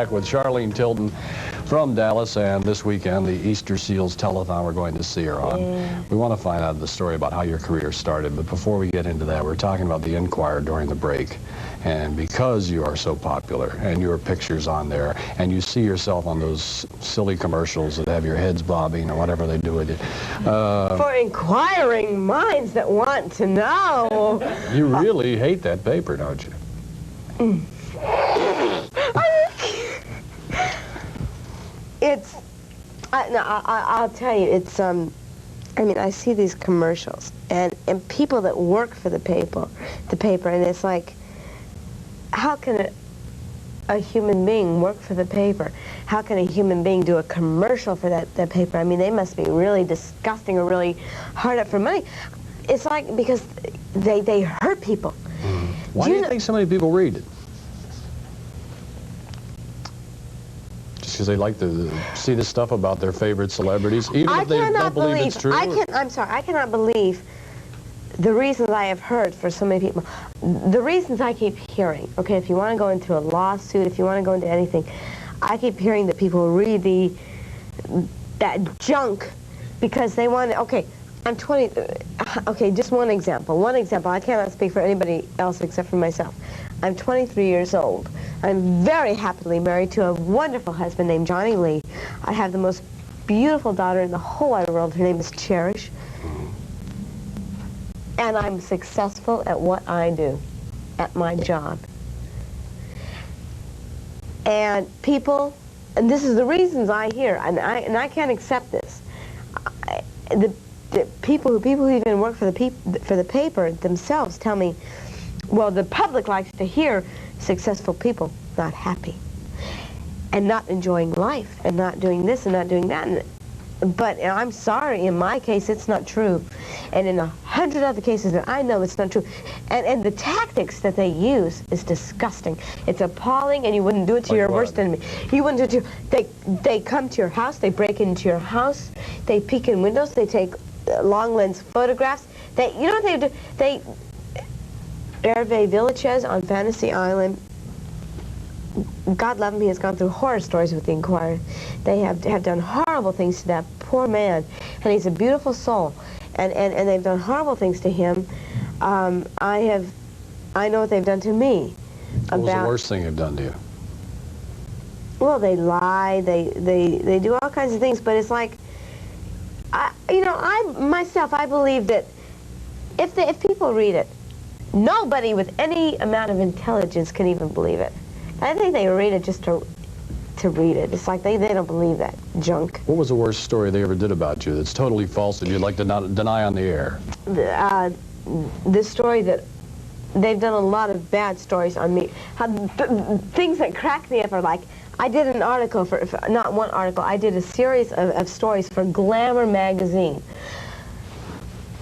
back with Charlene Tilton from Dallas, and this weekend, the Easter Seals Telethon we're going to see her on. Yeah. We want to find out the story about how your career started, but before we get into that, we're talking about the Enquirer during the break. And because you are so popular, and your picture's on there, and you see yourself on those silly commercials that have your heads bobbing or whatever they do with you. For inquiring minds that want to know. You really hate that paper, don't you? I'll tell you, it's, I mean, I see these commercials, and people that work for the paper, and it's like, how can a human being work for the paper? How can a human being do a commercial for that paper? I mean, they must be really disgusting or really hard up for money. It's like, because they hurt people. Why do you think so many people read it? Just because they like to see the stuff about their favorite celebrities, even if they don't believe it's true? I'm sorry, I cannot believe the reasons I have heard for so many people. The reasons I keep hearing, okay, if you want to go into a lawsuit, if you want to go into anything, I keep hearing that people read that junk because they want to, okay, I'm 20, okay, just one example. I cannot speak for anybody else except for myself. I'm 23 years old. I'm very happily married to a wonderful husband named Johnny Lee. I have the most beautiful daughter in the whole wide world. Her name is Cherish. And I'm successful at what I do, at my job. And people, and this is the reasons I hear, and I can't accept this. The people who even work for the paper themselves tell me, well, the public likes to hear successful people not happy and not enjoying life and not doing this and not doing that. But I'm sorry, in my case, it's not true. And in 100 other cases that I know, it's not true. And the tactics that they use is disgusting. It's appalling, and you wouldn't do it to your worst enemy. You wouldn't do it to, they come to your house, they break into your house, they peek in windows, they take long lens photographs. You know what they do? Hervé Villachez on Fantasy Island, God love him, he has gone through horror stories with the Enquirer. They have done horrible things to that poor man, and he's a beautiful soul, and they've done horrible things to him. I know what they've done to me. What was the worst thing they've done to you? Well, they lie, they do all kinds of things, but it's like, I believe that if people read it, nobody with any amount of intelligence can even believe it. I think they read it just to read it. It's like they don't believe that junk. What was the worst story they ever did about you that's totally false that you'd like to not deny on the air? This story that they've done a lot of bad stories on me. Things that crack me up are like, I did an article for not one article, I did a series of stories for Glamour magazine,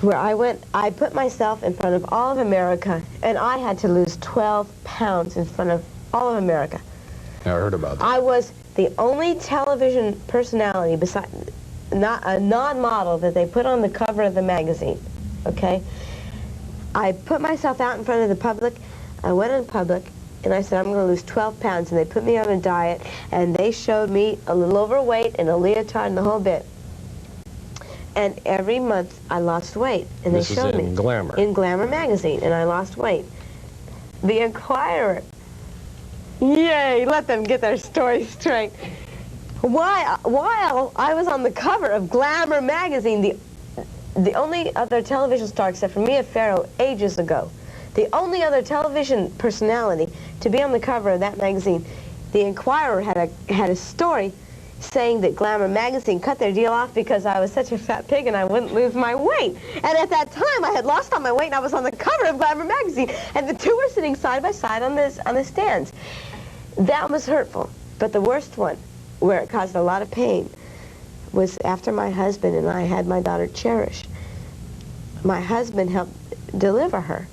where I put myself in front of all of America, and I had to lose 12 pounds in front of all of America. Yeah, I heard about that. I was the only television personality, besides not a non-model, that they put on the cover of the magazine, okay? I put myself out in front of the public. I went in public, and I said, I'm going to lose 12 pounds, and they put me on a diet, and they showed me a little overweight and a leotard and the whole bit. And every month I lost weight, and they showed me. This is in Glamour. In Glamour magazine, and I lost weight. The Enquirer, yay, let them get their story straight. While I was on the cover of Glamour magazine, the only other television star except for Mia Farrow ages ago, the only other television personality to be on the cover of that magazine, the Enquirer had a story saying that Glamour magazine cut their deal off because I was such a fat pig and I wouldn't lose my weight. And at that time, I had lost all my weight and I was on the cover of Glamour magazine, and the two were sitting side by side on the stands. That was hurtful. But the worst one, where it caused a lot of pain, was after my husband and I had my daughter Cherish. My husband helped deliver her,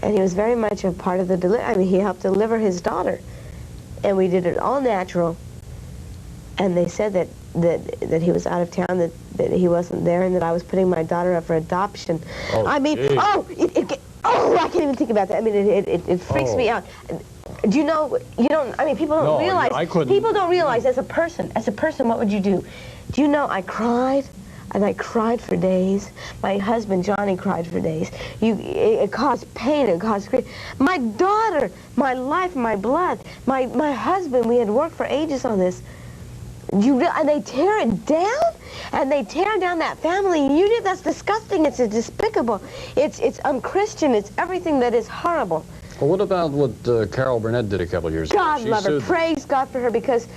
and he was very much a part of the delivery. I mean, he helped deliver his daughter, and we did it all natural. And they said that he was out of town, that he wasn't there, and that I was putting my daughter up for adoption. Oh, I mean, geez. I can't even think about that. I mean, it freaks me out. Do you know, I mean, people don't No, realize, I couldn't. people don't realize as a person, what would you do? Do you know, I cried, and I cried for days. My husband, Johnny, cried for days. It caused pain, it caused grief. My daughter, my life, my blood, my husband, we had worked for ages on this. And they tear it down, and they tear down that family unit. That's disgusting. It's despicable. It's unchristian. It's everything that is horrible. Well, what about what Carol Burnett did a couple years ago? God She love her. sued them. Praise God for her, because,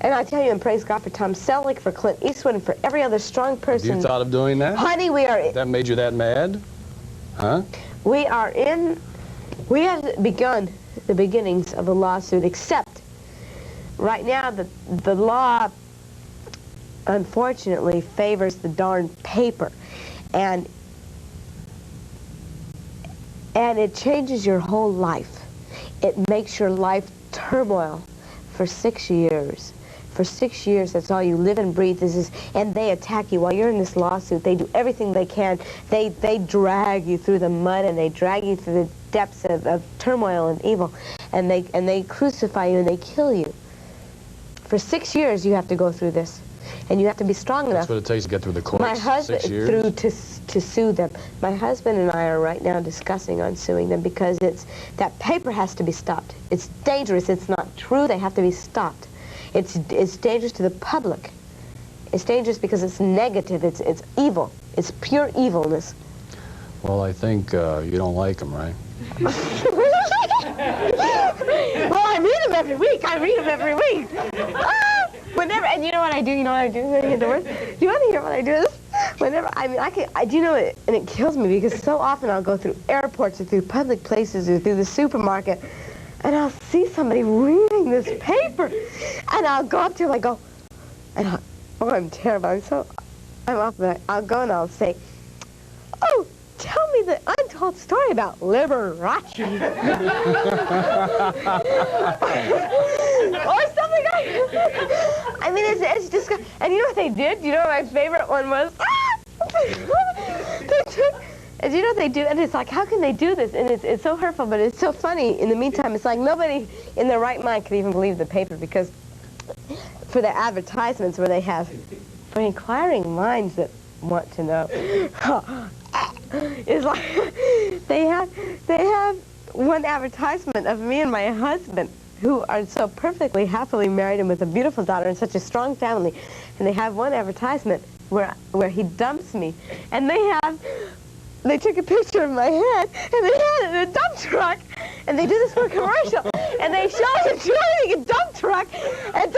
and I tell you, and praise God for Tom Selleck, for Clint Eastwood, and for every other strong Have person. you thought of doing that? Honey, we are. That made you that mad? Huh? We have begun the beginnings of a lawsuit, except right now the law unfortunately favors the darn paper, and it changes your whole life. It makes your life turmoil for 6 years. For 6 years, that's all you live and breathe. And they attack you while you're in this lawsuit. They do everything they can. They drag you through the mud, and they drag you through the depths of turmoil and evil, and they crucify you and they kill you. For 6 years, you have to go through this, and you have to be strong enough. That's what it takes to get through the courts. My husband 6 years? through to sue them. My husband and I are right now discussing on suing them, because that paper has to be stopped. It's dangerous. It's not true. They have to be stopped. It's dangerous to the public. It's dangerous because it's negative. It's evil. It's pure evilness. Well, I think you don't like them, right? Well, I read them every week. Ah! Whenever, and you know what I do? You know what I do when I get to work? Do you want to hear what I do? Whenever, I mean, I do know it, and it kills me, because so often I'll go through airports or through public places or through the supermarket, and I'll see somebody reading this paper, and I'll go up to them, I go, and I'm terrible. I'm off that. I'll go and I'll say, oh, tell me the untold story about Liberace. Or something like that. I mean, it's just, and you know what they did? You know what my favorite one was? And you know what they do? And it's like, how can they do this? And it's so hurtful, but it's so funny. In the meantime, it's like nobody in their right mind could even believe the paper, because for the advertisements where they have, for inquiring minds that want to know, it's like they have one advertisement of me and my husband, who are so perfectly happily married and with a beautiful daughter and such a strong family, and they have one advertisement where he dumps me, and they took a picture of my head and they had it in a dump truck, and they do this for a commercial, and they show him driving a dump truck and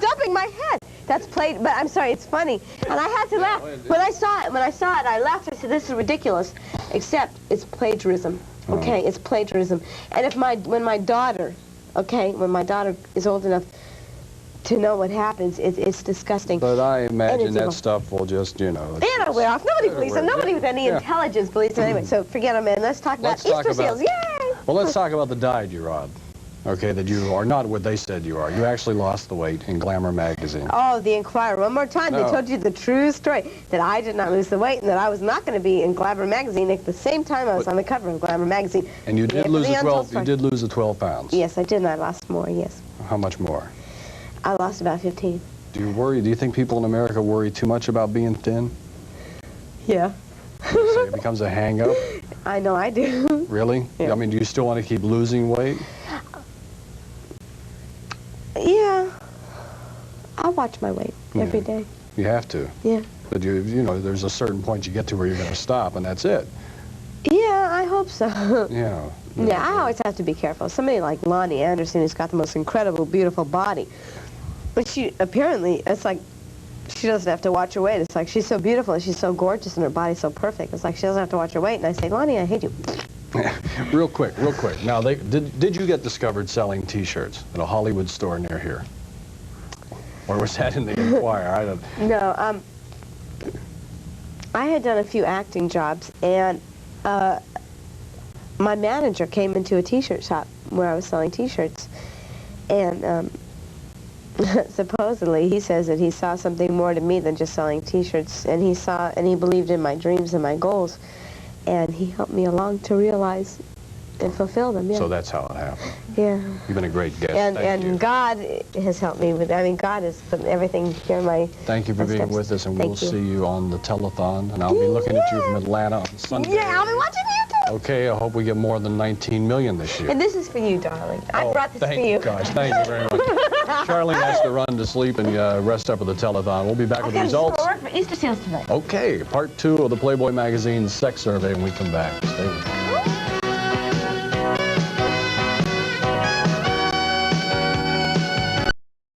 dumping my head. That's played, but I'm sorry, it's funny. And I had to laugh. When I saw it, I laughed. I said, this is ridiculous, except it's plagiarism. Okay, it's plagiarism. And when my daughter is old enough to know what happens, it's disgusting. But I imagine that evil. stuff will just, you know... It'll wear off. Nobody believes them. Nobody with any intelligence believes them. Anyway, so forget them, and let's talk about Easter seals. Yay! Well, let's talk about the diet you're on. Okay, that you are not what they said you are. You actually lost the weight in Glamour magazine. Oh, the Inquirer. One more time, No. They told you the true story, that I did not lose the weight, and that I was not going to be in Glamour magazine at the same time I was on the cover of Glamour magazine. And you did lose the 12 pounds. Yes, I did, and I lost more, yes. How much more? I lost about 15. Do you think people in America worry too much about being thin? Yeah. So it becomes a hang-up? I know I do. Really? Yeah. I mean, do you still want to keep losing weight? Yeah. I watch my weight every day. You have to. Yeah. But you know, there's a certain point you get to where you're going to stop, and that's it. Yeah, I hope so. Yeah. Yeah, I always have to be careful. Somebody like Lonnie Anderson, who's got the most incredible, beautiful body. But she, apparently, it's like, she doesn't have to watch her weight. It's like, she's so beautiful and she's so gorgeous and her body's so perfect. It's like she doesn't have to watch her weight. And I say, Lonnie, I hate you. Real quick. Now, did you get discovered selling T-shirts at a Hollywood store near here? Or was that in the Inquirer? I don't... No, I had done a few acting jobs, and my manager came into a T-shirt shop where I was selling T-shirts, and supposedly he says that he saw something more to me than just selling T-shirts, and he believed in my dreams and my goals, and he helped me along to realize And fulfill them, yeah. So that's how it happened. Yeah. You've been a great guest. And Thank you. God has helped me with, I mean, God has put everything here in my Thank you for being steps. with us, and Thank we'll you. see you on the telethon, and I'll be looking at you from Atlanta on Sunday. Yeah, I'll be watching you too. Okay, I hope we get more than 19 million this year. And this is for you, darling. I brought this thank for you. Gosh, thank you very much. Charlene has to run to sleep and rest up for the telethon. We'll be back with the results. Work for Easter seals tonight. Okay, part 2 of the Playboy magazine's sex survey when we come back. Stay with us.